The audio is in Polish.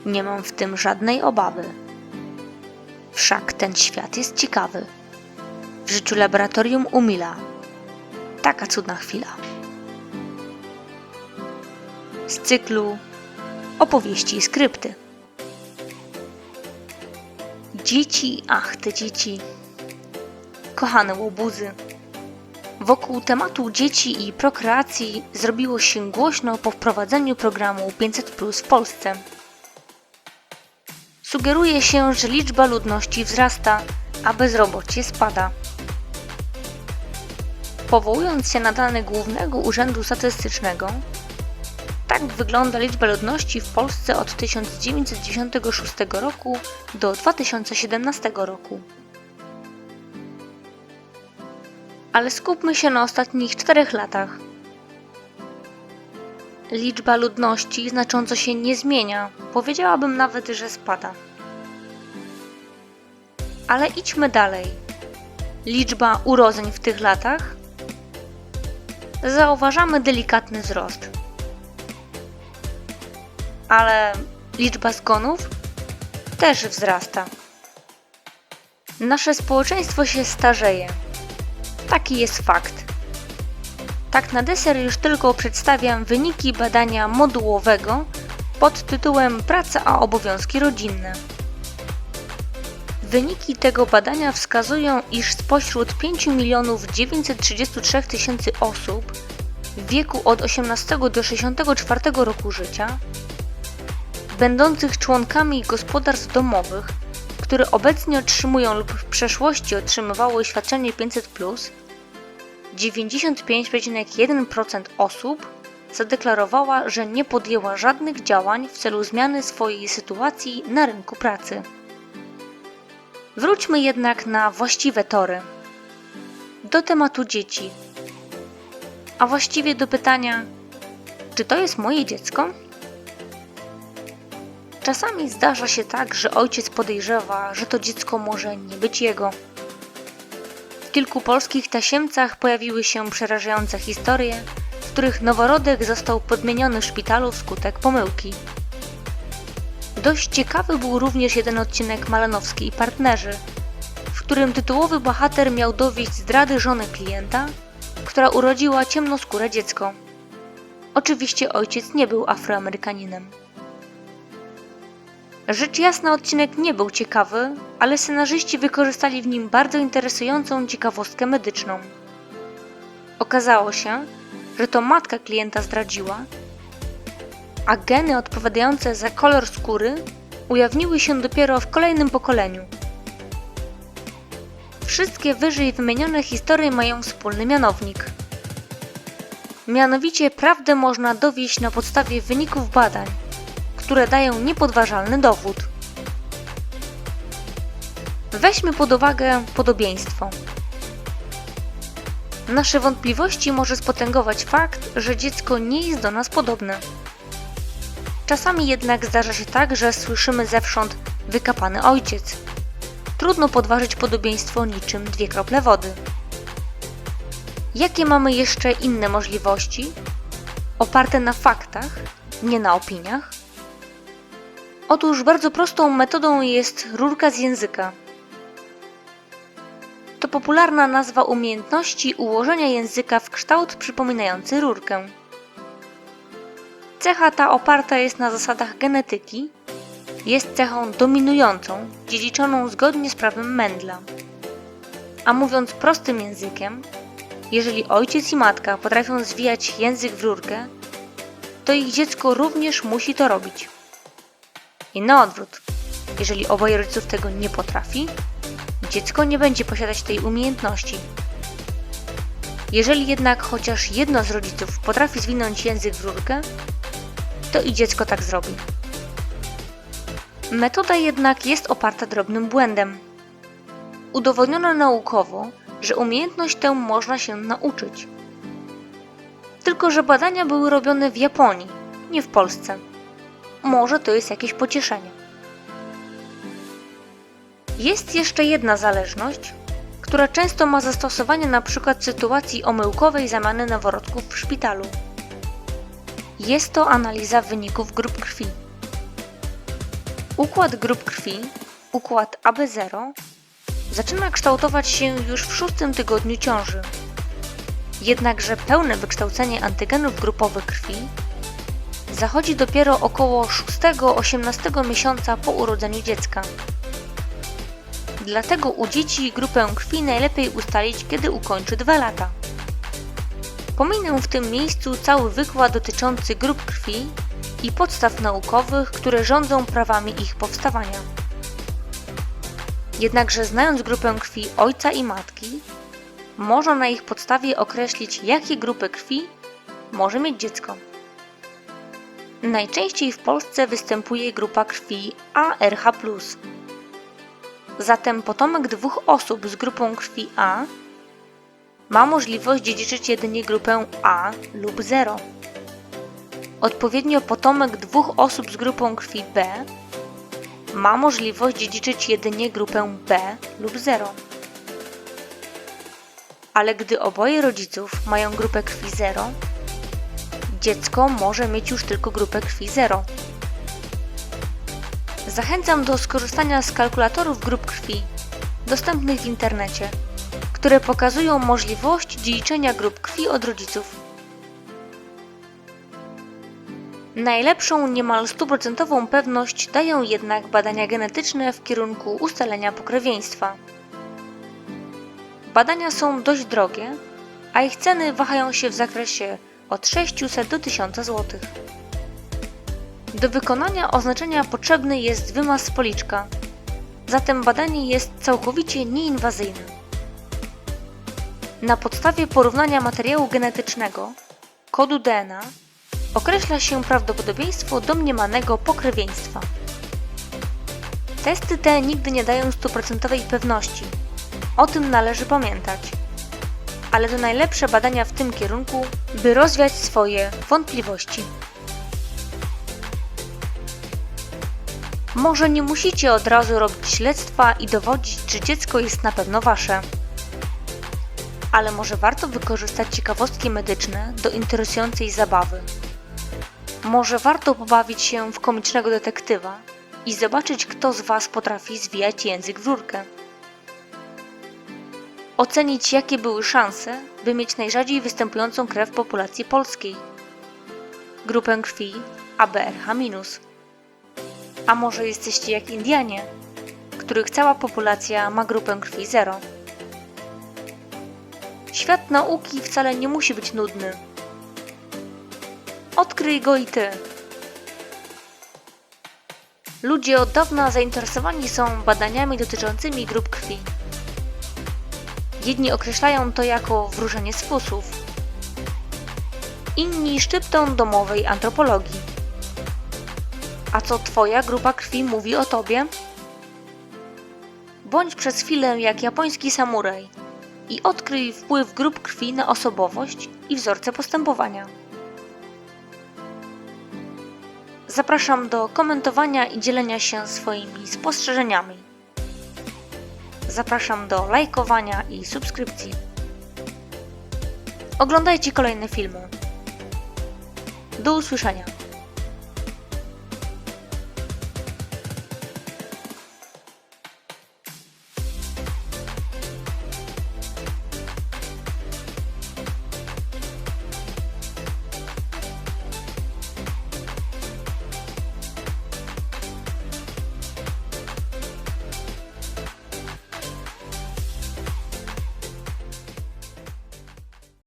Nie mam w tym żadnej obawy. Wszak ten świat jest ciekawy. W życiu laboratorium umila. Taka cudna chwila. Z cyklu opowieści i skrypty. Dzieci, ach te dzieci. Kochane łobuzy. Wokół tematu dzieci i prokreacji zrobiło się głośno po wprowadzeniu programu 500+ w Polsce. Sugeruje się, że liczba ludności wzrasta, a bezrobocie spada. Powołując się na dane Głównego Urzędu Statystycznego, tak wygląda liczba ludności w Polsce od 1996 roku do 2017 roku. Ale skupmy się na ostatnich 4 latach. Liczba ludności znacząco się nie zmienia, powiedziałabym nawet, że spada. Ale idźmy dalej. Liczba urodzeń w tych latach? Zauważamy delikatny wzrost. Ale liczba zgonów też wzrasta. Nasze społeczeństwo się starzeje. Taki jest fakt. Tak na deser już tylko przedstawiam wyniki badania modułowego pod tytułem Praca a obowiązki rodzinne. Wyniki tego badania wskazują, iż spośród 5 933 000 osób w wieku od 18 do 64 roku życia, będących członkami gospodarstw domowych, które obecnie otrzymują lub w przeszłości otrzymywały świadczenie 500+, 95,1% osób zadeklarowała, że nie podjęła żadnych działań w celu zmiany swojej sytuacji na rynku pracy. Wróćmy jednak na właściwe tory. Do tematu dzieci. A właściwie do pytania, czy to jest moje dziecko? Czasami zdarza się tak, że ojciec podejrzewa, że to dziecko może nie być jego. W kilku polskich tasiemcach pojawiły się przerażające historie, w których noworodek został podmieniony w szpitalu wskutek pomyłki. Dość ciekawy był również jeden odcinek Malanowskiej i partnerzy, w którym tytułowy bohater miał dowieść zdrady żony klienta, która urodziła ciemnoskóre dziecko. Oczywiście ojciec nie był Afroamerykaninem. Rzecz jasna odcinek nie był ciekawy, ale scenarzyści wykorzystali w nim bardzo interesującą ciekawostkę medyczną. Okazało się, że to matka klienta zdradziła, a geny odpowiadające za kolor skóry ujawniły się dopiero w kolejnym pokoleniu. Wszystkie wyżej wymienione historie mają wspólny mianownik. Mianowicie prawdę można dowieść na podstawie wyników badań, które dają niepodważalny dowód. Weźmy pod uwagę podobieństwo. Nasze wątpliwości może spotęgować fakt, że dziecko nie jest do nas podobne. Czasami jednak zdarza się tak, że słyszymy zewsząd wykapany ojciec. Trudno podważyć podobieństwo niczym 2 krople wody. Jakie mamy jeszcze inne możliwości? Oparte na faktach, nie na opiniach? Otóż bardzo prostą metodą jest rurka z języka. To popularna nazwa umiejętności ułożenia języka w kształt przypominający rurkę. Cecha ta oparta jest na zasadach genetyki, jest cechą dominującą, dziedziczoną zgodnie z prawem Mendla. A mówiąc prostym językiem, jeżeli ojciec i matka potrafią zwijać język w rurkę, to ich dziecko również musi to robić. I na odwrót, jeżeli oboje rodziców tego nie potrafi, dziecko nie będzie posiadać tej umiejętności. Jeżeli jednak chociaż jedno z rodziców potrafi zwinąć język w rurkę, to i dziecko tak zrobi. Metoda jednak jest oparta drobnym błędem. Udowodniono naukowo, że umiejętność tę można się nauczyć. Tylko że badania były robione w Japonii, nie w Polsce. Może to jest jakieś pocieszenie. Jest jeszcze jedna zależność, która często ma zastosowanie np. w sytuacji omyłkowej zamiany noworodków w szpitalu. Jest to analiza wyników grup krwi. Układ grup krwi, układ AB0, zaczyna kształtować się już w 6. tygodniu ciąży. Jednakże pełne wykształcenie antygenów grupowych krwi zachodzi dopiero około 6-18 miesiąca po urodzeniu dziecka. Dlatego u dzieci grupę krwi najlepiej ustalić, kiedy ukończy 2 lata. Pominę w tym miejscu cały wykład dotyczący grup krwi i podstaw naukowych, które rządzą prawami ich powstawania. Jednakże znając grupę krwi ojca i matki, można na ich podstawie określić, jakie grupy krwi może mieć dziecko. Najczęściej w Polsce występuje grupa krwi ARH+. Zatem potomek 2 osób z grupą krwi A ma możliwość dziedziczyć jedynie grupę A lub 0. Odpowiednio potomek 2 osób z grupą krwi B ma możliwość dziedziczyć jedynie grupę B lub 0. Ale gdy oboje rodziców mają grupę krwi 0, dziecko może mieć już tylko grupę krwi 0. Zachęcam do skorzystania z kalkulatorów grup krwi dostępnych w internecie, które pokazują możliwość dziedziczenia grup krwi od rodziców. Najlepszą, niemal 100% pewność dają jednak badania genetyczne w kierunku ustalenia pokrewieństwa. Badania są dość drogie, a ich ceny wahają się w zakresie od 600 do 1000 zł. Do wykonania oznaczenia potrzebny jest wymaz z policzka, zatem badanie jest całkowicie nieinwazyjne. Na podstawie porównania materiału genetycznego, kodu DNA, określa się prawdopodobieństwo domniemanego pokrewieństwa. Testy te nigdy nie dają 100% pewności, o tym należy pamiętać, ale to najlepsze badania w tym kierunku, by rozwiać swoje wątpliwości. Może nie musicie od razu robić śledztwa i dowodzić, czy dziecko jest na pewno wasze. Ale może warto wykorzystać ciekawostki medyczne do interesującej zabawy. Może warto pobawić się w komicznego detektywa i zobaczyć, kto z was potrafi zwijać język w rurkę. Ocenić, jakie były szanse, by mieć najrzadziej występującą krew w populacji polskiej. Grupę krwi ABRH-. A może jesteście jak Indianie, których cała populacja ma grupę krwi 0. Świat nauki wcale nie musi być nudny. Odkryj go i ty. Ludzie od dawna zainteresowani są badaniami dotyczącymi grup krwi. Jedni określają to jako wróżenie z fusów, inni szczyptą domowej antropologii. A co twoja grupa krwi mówi o tobie? Bądź przez chwilę jak japoński samuraj i odkryj wpływ grup krwi na osobowość i wzorce postępowania. Zapraszam do komentowania i dzielenia się swoimi spostrzeżeniami. Zapraszam do lajkowania i subskrypcji. Oglądajcie kolejne filmy. Do usłyszenia.